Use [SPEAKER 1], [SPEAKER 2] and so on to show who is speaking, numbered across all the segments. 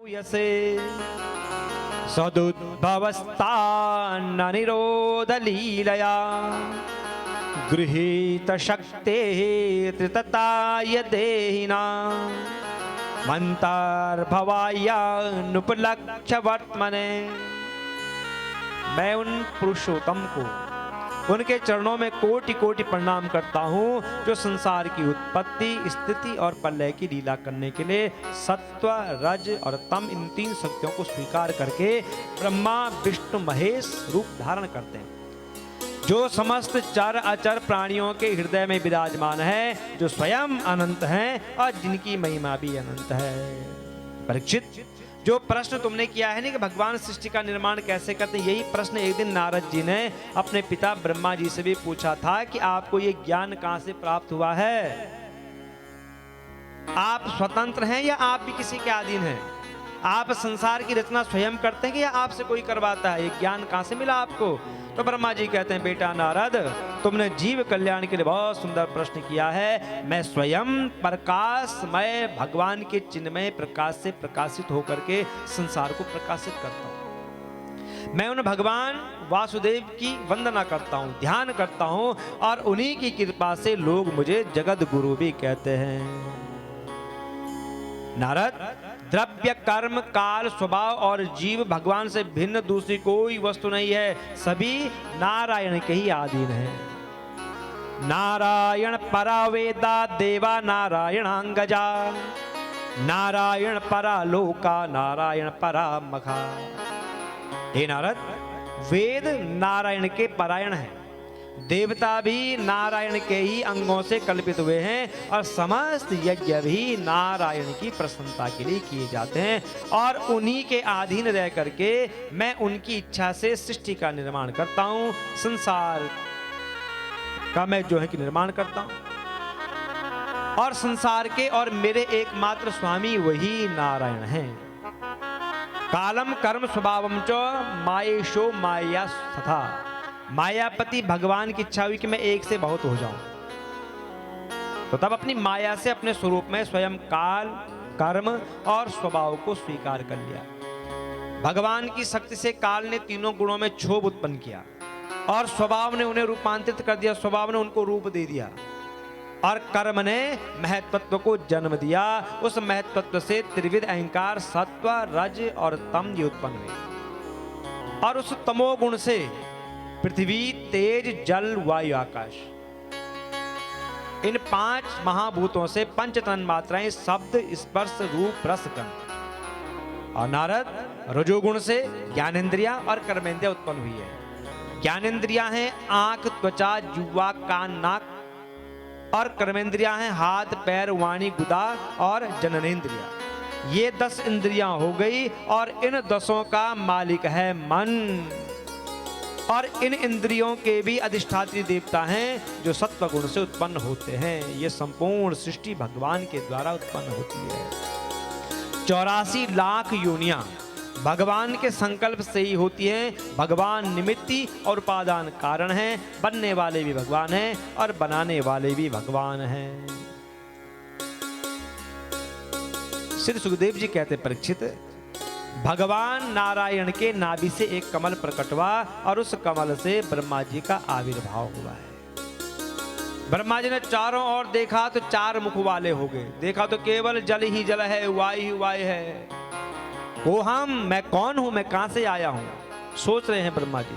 [SPEAKER 1] यसे सदुद्भवस्थाननिरोधलीलया गृहीत शक्तेः त्रितताय देहिना मंतर्भवायानुपलक्ष्य वर्तमने। मैं उन पुरुषोत्तम को उनके चरणों में कोटि कोटि प्रणाम करता हूँ जो संसार की उत्पत्ति, स्थिति और प्रलय की लीला करने के लिए सत्व, रज और तम इन तीन शक्तियों को स्वीकार करके ब्रह्मा, विष्णु, महेश रूप धारण करते हैं, जो समस्त चर अचर प्राणियों के हृदय में विराजमान है, जो स्वयं अनंत हैं और जिनकी महिमा भी अनंत है। परीक्षित, जो प्रश्न तुमने किया है ना कि भगवान सृष्टि का निर्माण कैसे करते हैं, यही प्रश्न एक दिन नारद जी ने अपने पिता ब्रह्मा जी से भी पूछा था कि आपको ये ज्ञान कहां से प्राप्त हुआ है? आप स्वतंत्र हैं या आप भी किसी के अधीन हैं? आप संसार की रचना स्वयं करते हैं या आपसे कोई करवाता है? ये ज्ञान कहां से मिला आपको? तो ब्रह्मा जी कहते हैं, बेटा नारद, तुमने जीव कल्याण के लिए बहुत सुंदर प्रश्न किया है। मैं स्वयं प्रकाशमय भगवान के चिन्हमय प्रकाश से प्रकाशित होकर के संसार को प्रकाशित करता हूं। मैं उन भगवान वासुदेव की वंदना करता हूं, ध्यान करता हूं और उन्हीं की कृपा से लोग मुझे जगत गुरु भी कहते हैं। नारद, द्रव्य, कर्म, काल, स्वभाव और जीव भगवान से भिन्न दूसरी कोई वस्तु नहीं है, सभी नारायण के ही अधीन है। नारायण परा वेदा देवा नारायणांगजा, नारायण परा लोका नारायण परा मखा। हे नारद, वेद नारायण के परायण है, देवता भी नारायण के ही अंगों से कल्पित हुए हैं और समस्त यज्ञ भी नारायण की प्रसन्नता के लिए किए जाते हैं और उन्हीं के अधीन रह करके मैं उनकी इच्छा से सृष्टि का निर्माण करता हूं, संसार का मैं जो है कि निर्माण करता हूं और संसार के और मेरे एकमात्र स्वामी वही नारायण हैं। कालम कर्म स्वभावम च मायेशो माया तथा। मायापति भगवान की इच्छा हुई कि मैं एक से बहुत हो जाऊं, तो तब अपनी माया से अपने स्वरूप में स्वयं काल, कर्म और स्वभाव को स्वीकार कर लिया। भगवान की शक्ति से काल ने तीनों गुणों में क्षोभ उत्पन्न किया और स्वभाव ने उन्हें रूपांतरित कर दिया, स्वभाव ने उनको रूप दे दिया और कर्म ने महत्त्व को जन्म दिया। उस महत्त्व से त्रिविध अहंकार सत्व, रज और तम ये उत्पन्न हुए और उस तमोगुण से पृथ्वी, तेज, जल, वायु, आकाश, इन पांच महाभूतों से पंच तन मात्राएं शब्द, स्पर्श, रूप, रस, गंध और नारद रजोगुण से ज्ञानेंद्रियां और कर्मेंद्रियां उत्पन्न हुई है। ज्ञानेंद्रियां हैं आंख, त्वचा, जुवा, कान, नाक और कर्मेंद्रियां हैं हाथ, पैर, वाणी, गुदा और जननेंद्रिया। ये 10 इंद्रियां हो गई और इन 10 का मालिक है मन और इन इंद्रियों के भी अधिष्ठात्री देवता हैं जो सत्व गुण से उत्पन्न होते हैं। ये संपूर्ण सृष्टि भगवान के द्वारा उत्पन्न होती है। 84 लाख योनियां भगवान के संकल्प से ही होती हैं। भगवान निमित्ती और उपादान कारण हैं, बनने वाले भी भगवान हैं और बनाने वाले भी भगवान हैं। श्री सुखदेव जी कहते, परीक्षित, भगवान नारायण के नाभि से एक कमल प्रकट हुआ और उस कमल से ब्रह्मा जी का आविर्भाव हुआ है। ब्रह्मा जी ने चारों ओर देखा तो 4 मुख वाले हो गए। देखा तो केवल जल ही जल है, वायु ही वायु है। वो हम, मैं कौन हूं, मैं कहां से आया हूं? सोच रहे हैं ब्रह्मा जी,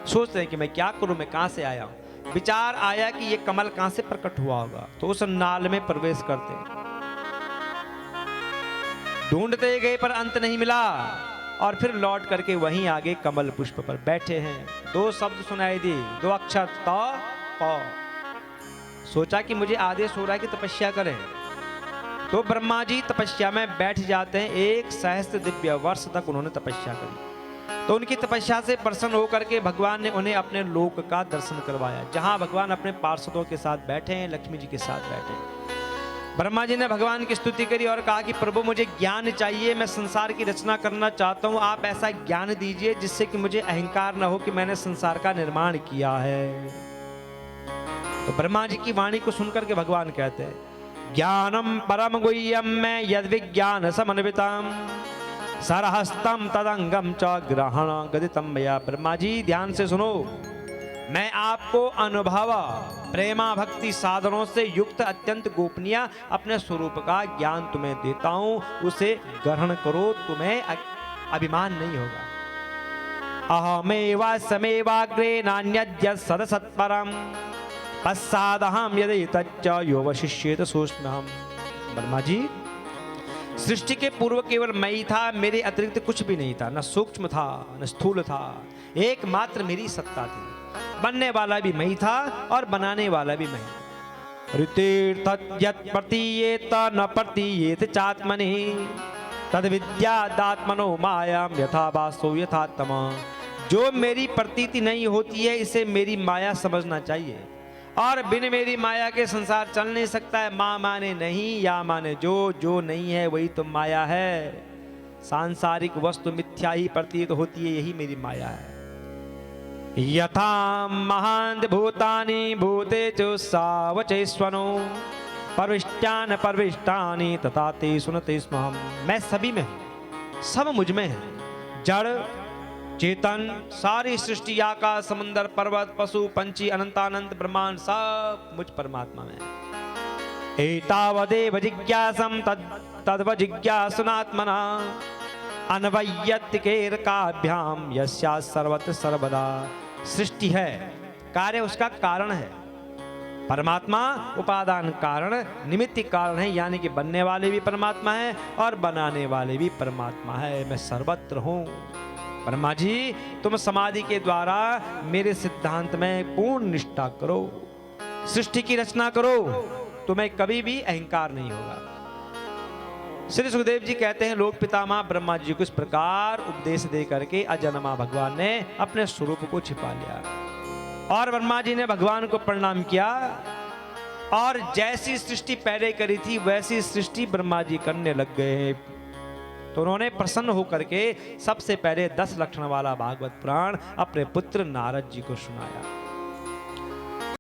[SPEAKER 1] सोच रहे हैं कि मैं क्या करूं, मैं कहां से आया हूं। विचार आया कि ये कमल कहां से प्रकट हुआ होगा, तो उस नाल में प्रवेश करते ढूंढते गए पर अंत नहीं मिला और फिर लौट करके वहीं आगे कमल पुष्प पर बैठे हैं। 2 शब्द सुनाई दी, 2 अक्षर त प। सोचा कि मुझे आदेश हो रहा है कि तपस्या करें, तो ब्रह्मा जी तपस्या में बैठ जाते हैं। 1 सहस्त्र दिव्य वर्ष तक उन्होंने तपस्या करी। तो उनकी तपस्या से प्रसन्न होकर के भगवान ने उन्हें अपने लोक का दर्शन करवाया, जहां भगवान अपने पार्षदों के साथ बैठे हैं, लक्ष्मी जी के साथ बैठे हैं। ब्रह्मा जी ने भगवान की स्तुति करी और कहा कि प्रभु मुझे ज्ञान चाहिए, मैं संसार की रचना करना चाहता हूं, आप ऐसा ज्ञान दीजिए जिससे कि मुझे अहंकार न हो कि मैंने संसार का निर्माण किया है। तो ब्रह्मा जी की वाणी को सुनकर के भगवान कहते हैं ज्ञानम परम गुह्यम में यद विज्ञान समन्वितम सरहस्तम तदंगम च ग्रहण गदितम मया। ब्रह्मा जी ध्यान से सुनो, मैं आपको अनुभव प्रेमा भक्ति साधनों से युक्त अत्यंत गोपनीय अपने स्वरूप का ज्ञान तुम्हें देता हूं, उसे ग्रहण करो, तुम्हें अभिमान नहीं होगा। अहमेवा समेवाग्रे नान्यद्य सदसत्परम पश्चादहम यदि तच्च यो वशिष्येत सूक्ष्महम्। ब्रह्मा जी सृष्टि के पूर्व केवल मैं ही था, मेरे अतिरिक्त कुछ भी नहीं था, न सूक्ष्म था न स्थूल था, एकमात्र मेरी सत्ता थी। बनने वाला भी मैं ही था और बनाने वाला भी मैं ही। ऋतीर्थयत् प्रतीयेत न प्रतीयेत चात्मनि तद विद्यादात्मनो मायाम यथा वासो यथात्मा। जो मेरी प्रतीति नहीं होती है इसे मेरी माया समझना चाहिए, और बिन मेरी माया के संसार चल नहीं सकता है। माँ माने नहीं, या माने जो, जो नहीं है वही तो माया है। सांसारिक वस्तु मिथ्या ही प्रतीत होती है, यही मेरी माया है। यथा महांत भूतानि भूतेषु सावचैस्वनो परविष्टान परविष्टानि तथा ते सुनते स्म। मैं सभी में हूं, सब मुझ में है। जड़ चेतन सारी सृष्टि, आकाश समुद्र पर्वत पशु पंछी अनंतानंत ब्रह्मांड सब मुझ परमात्मा में है। एतावदेव जिज्ञासम तद्व जिज्ञासुनात्मना अन्वयत्केरकाभ्याम यस्या सर्वत्र सर्वदा। सृष्टि है, कार्य उसका कारण है। परमात्मा उपादान कारण, निमित्त कारण है, यानी कि बनने वाले भी परमात्मा है और बनाने वाले भी परमात्मा है। मैं सर्वत्र हूं। ब्रह्मा जी तुम समाधि के द्वारा मेरे सिद्धांत में पूर्ण निष्ठा करो, सृष्टि की रचना करो, तुम्हें कभी भी अहंकार नहीं होगा। श्री सुखदेव जी कहते हैं, लोक पितामह ब्रह्मा जी को इस प्रकार उपदेश दे करके अजन्मा भगवान ने अपने स्वरूप को छिपा लिया, और ब्रह्मा जी ने भगवान को प्रणाम किया, और जैसी सृष्टि पहले करी थी वैसी सृष्टि ब्रह्मा जी करने लग गए। तो उन्होंने प्रसन्न होकर के सबसे पहले 10 लक्षण वाला भागवत पुराण अपने पुत्र नारद जी को सुनाया।